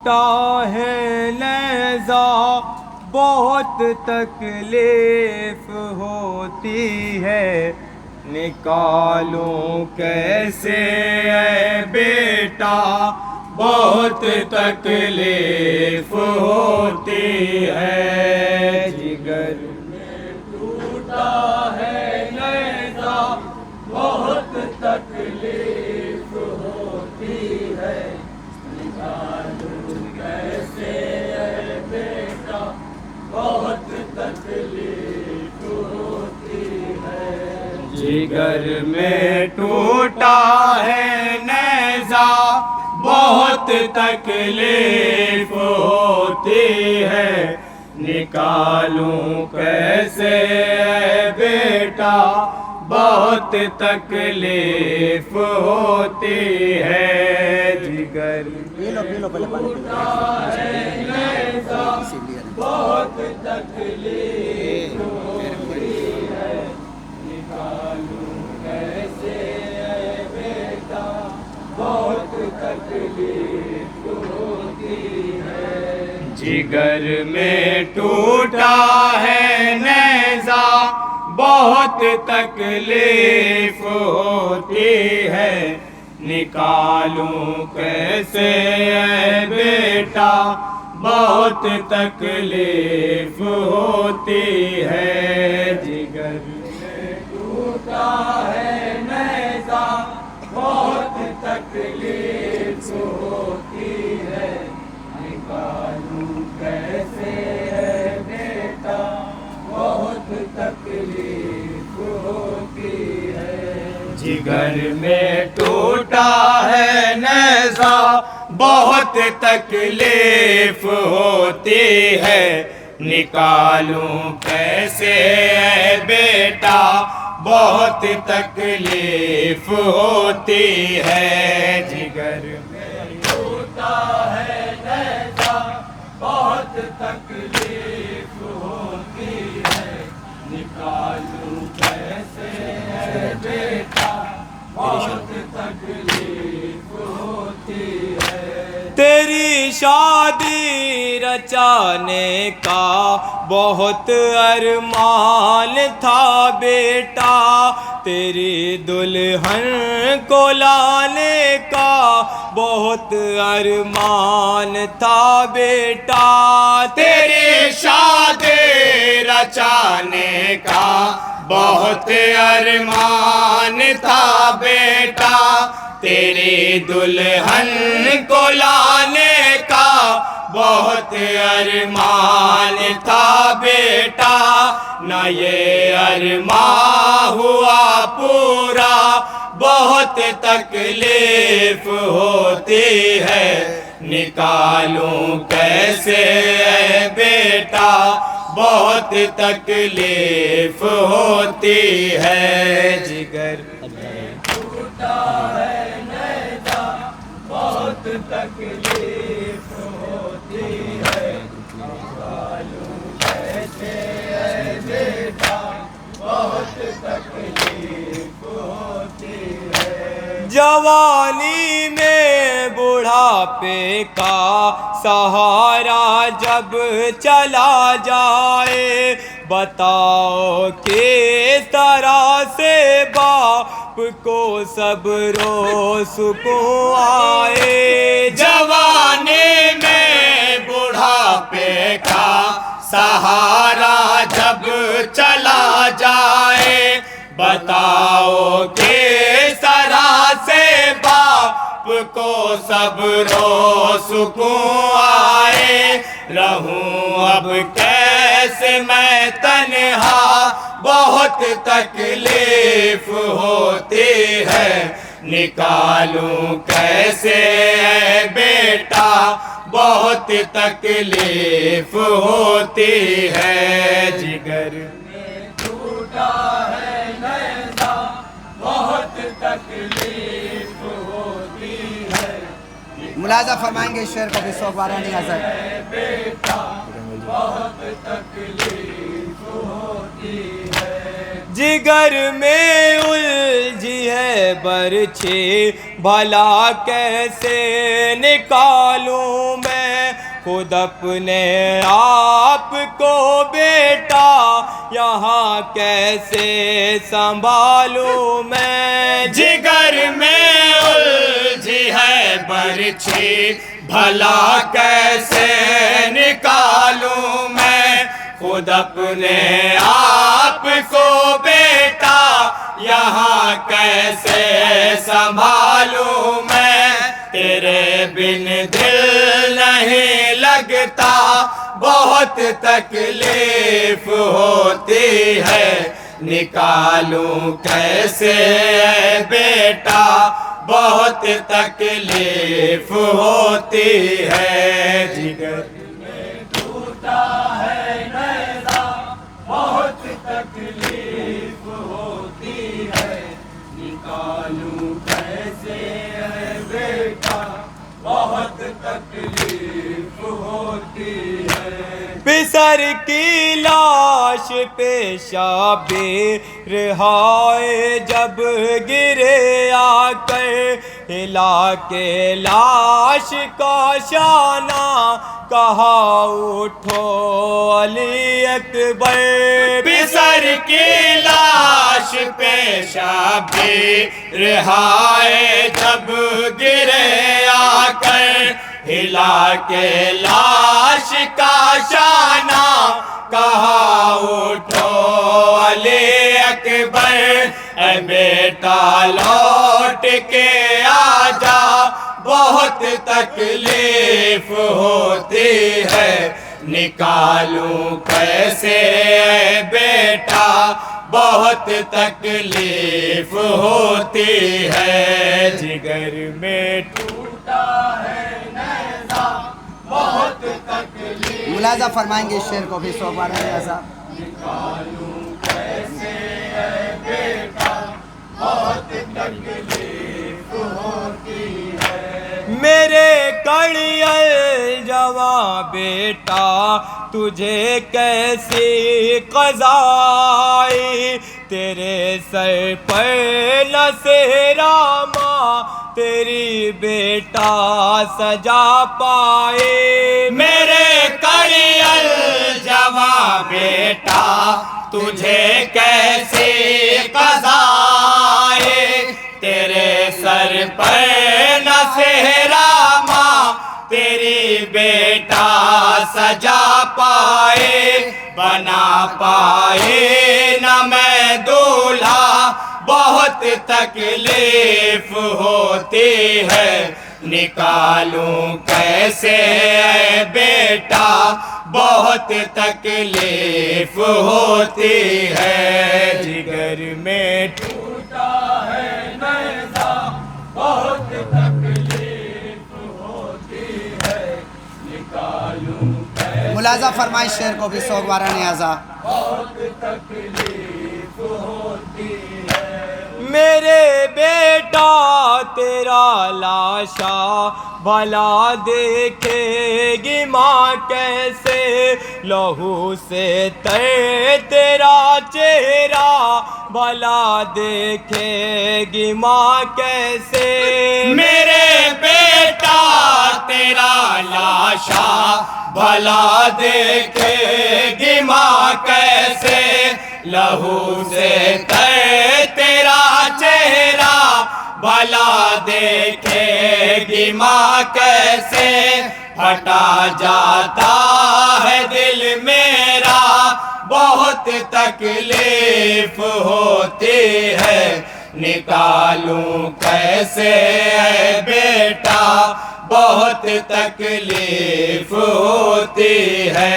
ٹوٹا ہے نیزہ بہت تکلیف ہوتی ہے، نکالوں کیسے اے بیٹا بہت تکلیف ہوتی ہے، جگر میں ٹوٹا ہے نیزہ بہت تکلیف ہوتی ہے، نکالوں کیسے اے بیٹا بہت تکلیف ہوتی ہے، جگر میں ٹوٹا ہے نیزہ بہت تکلیف ہوتی ہے، نکالوں کیسے اے بیٹا بہت تکلیف ہوتی ہے، جگر ٹوٹا ہے نیزہ بہت تکلیف ہوتی ہے، نکالوں کیسے اے بیٹا بہت تکلیف ہوتی ہے، جگر میں ٹوٹا ہے نیزہ بہت تکلیف ہوتی ہے، نکالوں کیسے اے بیٹا بہت تکلیف ہوتی ہے، جگر میں ٹوٹا ہے نیزہ بہت تکلیف ہوتی ہے، نکالوں کیسے اے بیٹا بہت تکلیف ہوتی ہے، جگر میں ٹوٹا ہے نیزہ بہت تکلیف ہوتی ہے، نکالوں کیسے اے بیٹا بہت تکلیف ہوتی ہے، جگر میں ٹوٹا ہے نیزہ بہت تکلیف ہوتی ہے، نکالوں کیسے اے بیٹا بہت تکلیف ہوتی ہے، تیری شادی رچانے کا بہت ارمان تھا بیٹا، تیری دلہن کو لانے کا بہت ارمان تھا بیٹا، تیری شادی رچانے کا بہت ارمان تھا بیٹا، تیری دلہن کو لانے کا بہت ارمان تھا بیٹا، نہ یہ ارمان ہوا پورا بہت تکلیف ہوتی ہے، نکالوں کیسے اے بیٹا بہت تکلیف ہوتی ہے، جگر ٹوٹا ہے نیزہ بہت تکلیف ہوتی ہے، نکالوں کیسے اے بیٹا بہت تکلیف ہوتی ہے، جوانی میں بڑھاپے کا سہارا جب چلا جائے، بتاؤ کس طرح سے باپ کو صبر و سکون آئے، جوانی میں بڑھاپے کا سہارا جب چلا جائے، بتاؤ کس طرح سے باپ کو صبر و سکون آئے، رہوں اب کیسے میں تنہا بہت تکلیف ہوتی ہے، نکالوں کیسے اے بیٹا بہت تکلیف ہوتی ہے، جگر میں ٹوٹا ہے نیزہ بہت تکلیف ہوتی ہے، ملاحظہ فرمائیں گے اس شعر کو بھی سوک بارہ نہیں آزاد بیٹا بہت تکلیف ہوتی ہے، جگر میں الجھی ہے برچھی بھلا کیسے نکالوں میں، خود اپنے آپ کو بیٹا یہاں کیسے سنبھالوں میں جگر میں الجھی ہے برچھی بھلا کیسے نکالوں میں خود اپنے آپ کو بیٹا یہاں کیسے سنبھالوں میں تیرے بن دل نہیں لگتا بہت تکلیف ہوتی ہے نکالوں کیسے اے بیٹا بہت تکلیف ہوتی ہے جگر میں ٹوٹا ہے نیزہ بہت تکلیف ہوتی ہے نکالوں کیسے اے بیٹا بہت تکلیف ہوتی ہے پسر کی لاش پیشابی رہائے جب گرے آ کر ہلا کے لاش کا شانہ کہا اٹھو علی اکبر پسر کی لاش پیشابی رہائے جب گرے آ کر ہلا کے لاش کا شانہ کہا اٹھو علی اکبر اے بیٹا لوٹ کے آجا بہت تکلیف ہوتی ہے نکالوں کیسے اے بیٹا بہت تکلیف ہوتی ہے جگر میں ٹوٹا ہے نیزہ بہت تکلیف ملاحظہ فرمائیں گے اس شعر کو بھی سوگوارہ نیازہ نکالوں کیسے اے بیٹا بہت تکلیف ہوتی ہے میرے کڑیل جواں بیٹا تجھے کیسی قضا آئی تیرے سر پر نہ سہرا ماں تیری بیٹا سجا پائے میرے کڑیل جواں بیٹا تجھے کیسی قضا آئی تیرے سر پر نہ سہرا ماں تیری بیٹا سجا پائے بنا پائے نہ میں دولہا بہت تکلیف ہوتی ہے نکالوں کیسے اے بیٹا بہت تکلیف ہوتی ہے جگر میں ٹوٹا ہے نیزہ بہت تکلیف ہوتی ہے نکالوں کیسے ملاحظہ فرمائیں شعر کو بھی سوگوارہ نیازہ بہت تکلیف ہوتی ہے میرے بیٹا تیرا لاشا بھلا دیکھے گی ماں کیسے لہو سے تر تیرا چہرہ بھلا دیکھے گی ماں کیسے میرے بیٹا تیرا لاشا بھلا دیکھے گی ماں کیسے لہو سے تر تیرا چہرہ بھلا دیکھے گی ماں کیسے پھٹا جاتا ہے دل میرا بہت تکلیف ہوتی ہے نکالوں کیسے اے بیٹا بہت تکلیف ہوتی ہے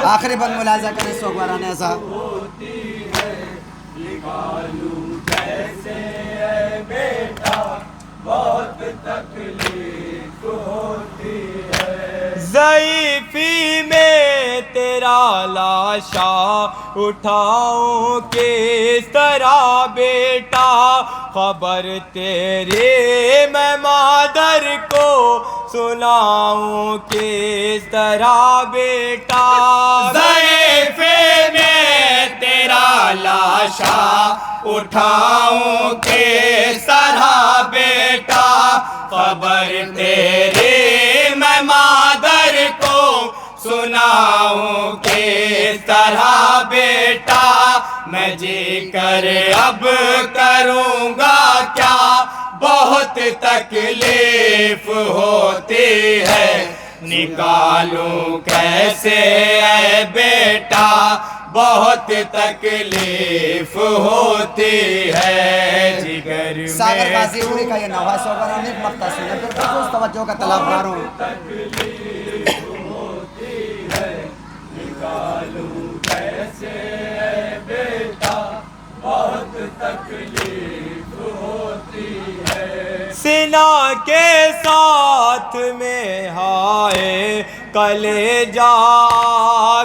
آخری بند ملاحظہ کریں سوگوارہ نیازہ نکالوں کیسے اے بیٹا بہت تکلیف ہوتی ہے ضعیفی میں تیرا لاشا اٹھاؤں کس طرح بیٹا خبر تیری میں مادر کو سناؤں کس طرح بیٹا ضعیفی میں تیرا لاشا اٹھاؤں کس طرح بیٹا بیٹا خبر تیری میں مادر کو سناؤں کس طرح بیٹا میں جی کر اب کروں گا کیا بہت تکلیف ہوتی ہے نکالوں کیسے اے بیٹا بہت تکلیف ہوتی ہے جگر ساگر میں غازی پوری کا یہ نوحہ سوگوارانی ایک مقطع سنے پھر خصوص توجہ کا طلبگار ہوں تکلیف ہوتی ہے نکالوں کیسے اے بیٹا بہت تکلیف ہوتی ہے سنا کے ساتھ میں ہائے کلیجا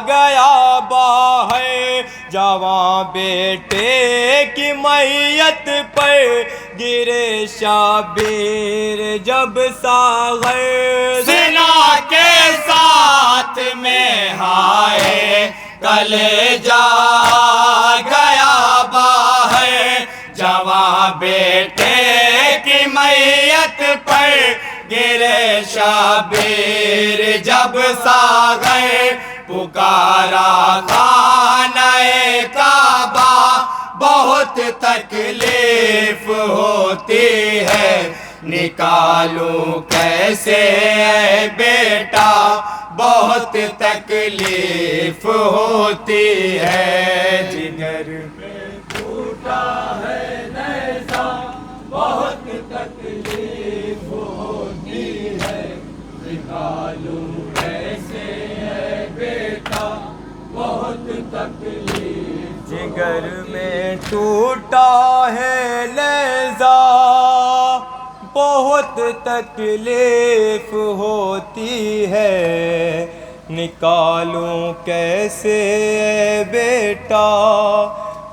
گیا باہر جوان بیٹے کی میت پر گرے شبیر جب ساغر سنا کے ساتھ میں ہائے کلیجا گیا باہر جوان بیٹے کی میت پر گرے شبیر جب ساغر پکارا خانہ کعبہ بہت تکلیف ہوتی ہے نکالوں کیسے اے بیٹا بہت تکلیف ہوتی ہے جگر میں ٹوٹا ہے نیزہ بہت تکلیف ہوتی ہے نکالوں کیسے اے بیٹا بہت تکلیف جگر میں ٹوٹا ہے نیزہ بہت تکلیف ہوتی ہے نکالوں کیسے اے بیٹا